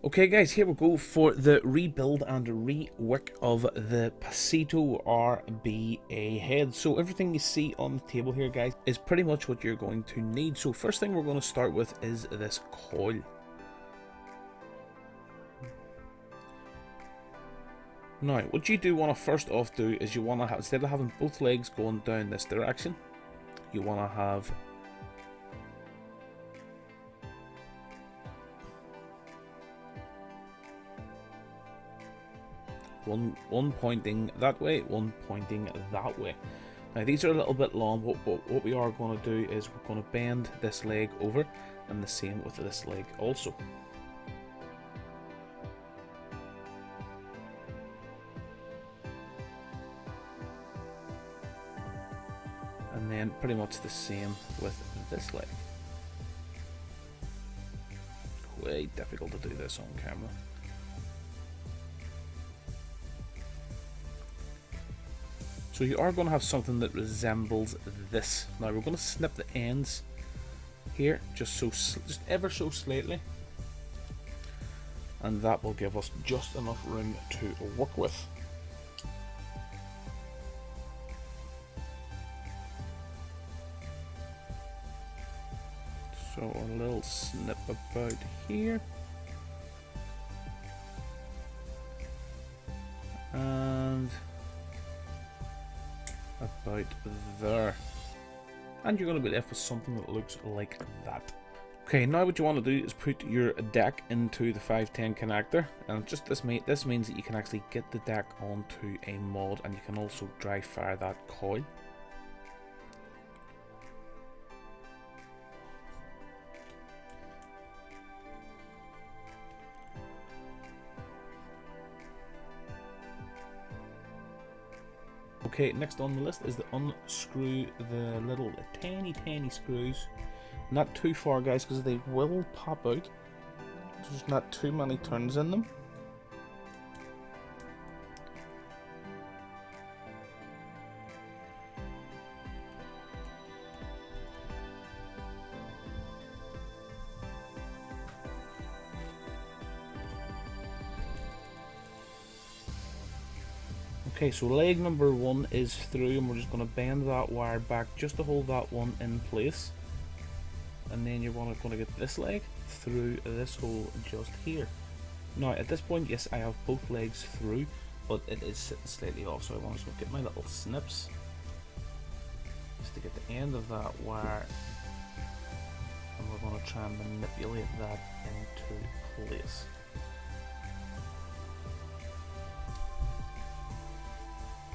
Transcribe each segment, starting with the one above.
Okay guys, here we go for the rebuild and re-wick of the Pasito RBA head. So everything you see on the table here guys is pretty much what you're going to need. So first thing we're going to start with is this coil. Now what you do want to first off do is you want to have, instead of having both legs going down this direction, you want to have one pointing that way, one pointing that way. Now these are a little bit long. What we are going to do is we're going to bend this leg over, and the same with this leg also. And then pretty much the same with this leg. Way difficult to do this on camera. So you are going to have something that resembles this. Now we're going to snip the ends here, just ever so slightly, and that will give us just enough room to work with. So a little snip about here, and about there, and you're going to be left with something that looks like that. Okay, now what you want to do is put your deck into the 510 connector, and just this means that you can actually get the deck onto a mod, and you can also dry fire that coil. Okay, next on the list is to unscrew the little tiny screws. Not too far guys, because they will pop out. There's not too many turns in them. Okay, so leg number one is through, and we're just going to bend that wire back just to hold that one in place. And then you're going to get this leg through this hole just here. Now at this point, yes, I have both legs through, but it is sitting slightly off, so I want to get my little snips just to get the end of that wire, and we're going to try and manipulate that into place.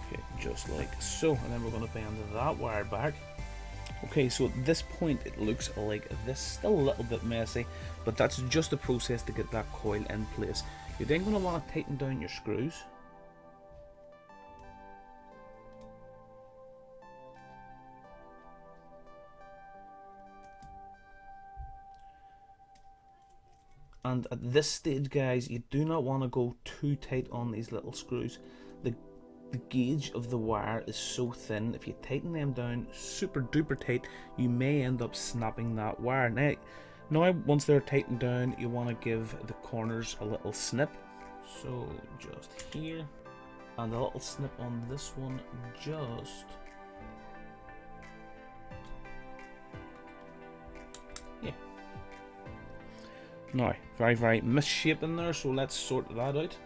Okay, just like so, and then we're going to bend that wire back. Okay, so at this point it looks like this, still a little bit messy, but that's just the process to get that coil in place. You're then going to want to tighten down your screws. And at this stage guys, you do not want to go too tight on these little screws. The gauge of the wire is so thin, if you tighten them down super duper tight, you may end up snapping that wire. Now once they're tightened down, you want to give the corners a little snip. So just here, and a little snip on this one just yeah. Now very misshapen there, so let's sort that out.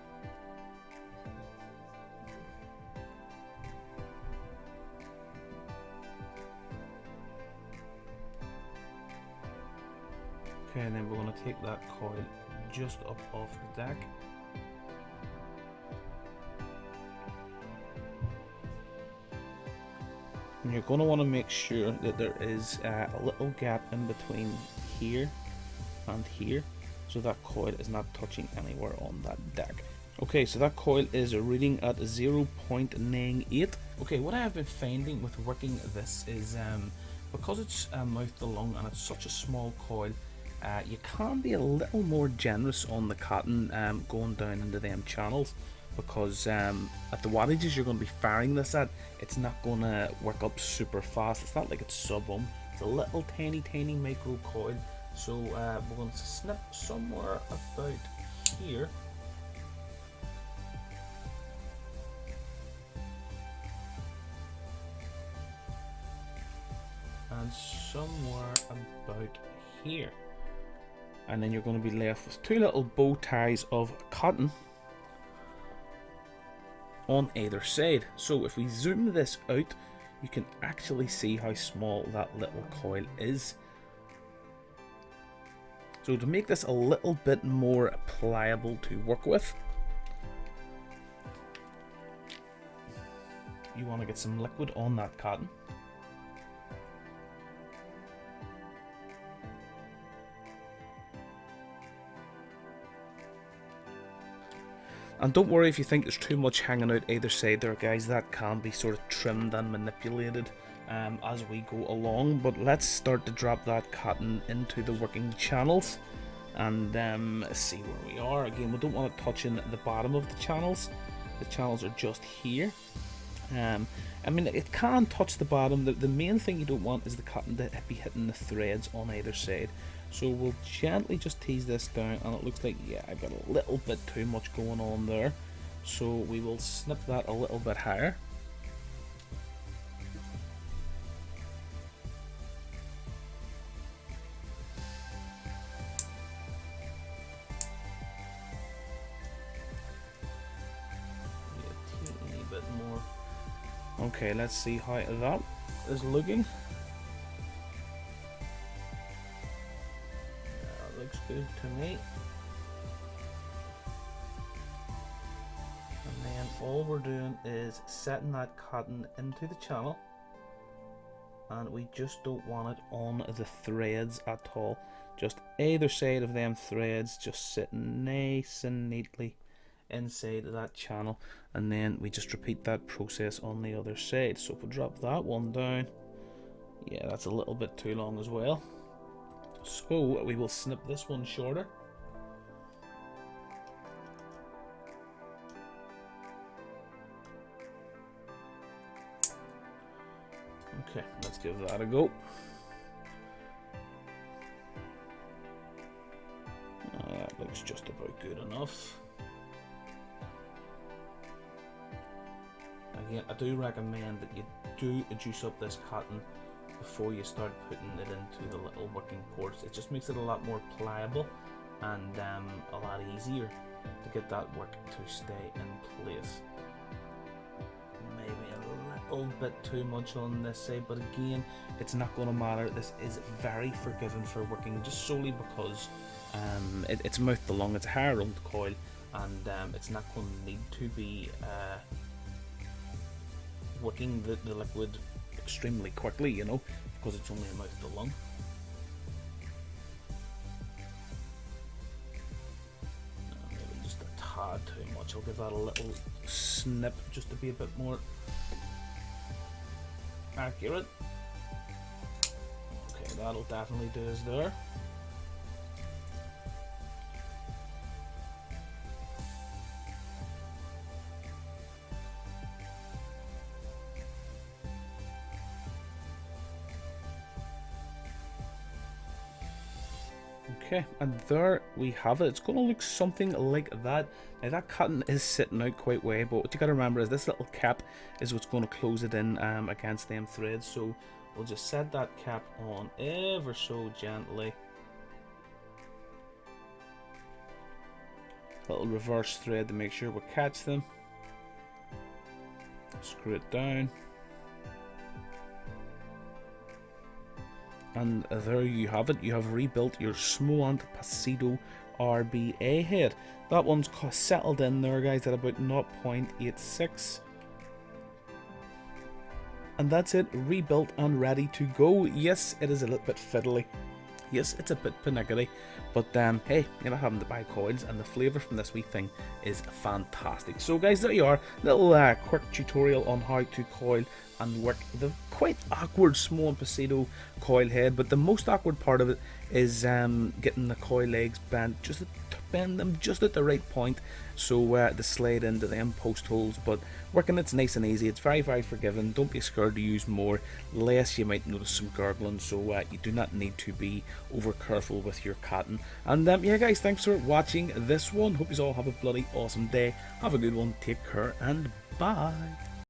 Okay, and then we're going to take that coil just up off the deck. And you're going to want to make sure that there is a little gap in between here and here, so that coil is not touching anywhere on that deck. Okay, so that coil is reading at 0.98. Okay, what I have been finding with working this is because it's mouth along and it's such a small coil, you can be a little more generous on the cotton going down into them channels, because at the wattages you're going to be firing this at, it's not going to work up super fast. It's not like it's sub-ohm, it's a little tiny micro coil. So we're going to snip somewhere about here. And somewhere about here. And then you're going to be left with two little bow ties of cotton on either side. So if we zoom this out, you can actually see how small that little coil is. So to make this a little bit more pliable to work with, you want to get some liquid on that cotton. And don't worry if you think there's too much hanging out either side there, guys. That can be sort of trimmed and manipulated as we go along. But let's start to drop that cotton into the working channels and see where we are. Again, we don't want it touching the bottom of the channels. The channels are just here. I mean, it can touch the bottom. The main thing you don't want is the cotton to be hitting the threads on either side. So we'll gently just tease this down, and it looks like, yeah, I've got a little bit too much going on there. So we will snip that a little bit higher. A teeny bit more. Okay, let's see how that is looking. Looks good to me. And then all we're doing is setting that cotton into the channel, and we just don't want it on the threads at all. Just either side of them threads, just sitting nice and neatly inside of that channel, and then we just repeat that process on the other side. So if we drop that one down, yeah, that's a little bit too long as well. So we will snip this one shorter. Okay, let's give that a go. That looks just about good enough. Again, I do recommend that you do juice up this cotton before you start putting it into the little working ports. It just makes it a lot more pliable and a lot easier to get that work to stay in place. Maybe a little bit too much on this side, but again, it's not going to matter. This is very forgiving for working, just solely because it's mouth to lung. It's a higher rolled coil, and it's not going to need to be working the liquid extremely quickly, you know, because it's only a mouth to lung. Maybe just a tad too much. I'll give that a little snip just to be a bit more accurate. Okay, that'll definitely do us there. Okay, and there we have it. It's going to look something like that. Now that cotton is sitting out quite well, but what you got to remember is this little cap is what's going to close it in against them threads. So we'll just set that cap on ever so gently. Little reverse thread to make sure we catch them. Screw it down. And there you have it. You have rebuilt your Smoant Pasito RBA head. That one's settled in there, guys, at about 0.86. And that's it, rebuilt and ready to go. Yes, it is a little bit fiddly. Yes, it's a bit panicky, but hey, you're not having to buy coils, and the flavour from this wee thing is fantastic. So guys, there you are, little quick tutorial on how to coil and work the quite awkward Smoant Pasito coil head, but the most awkward part of it is getting the coil legs bent just a bend them just at the right point so they slide into them post holes. But working it's nice and easy. It's very, very forgiving. Don't be scared to use more, less you might notice some gurgling, so you do not need to be over careful with your cutting. And yeah guys, thanks for watching this one. Hope you all have a bloody awesome day. Have a good one, take care, and bye.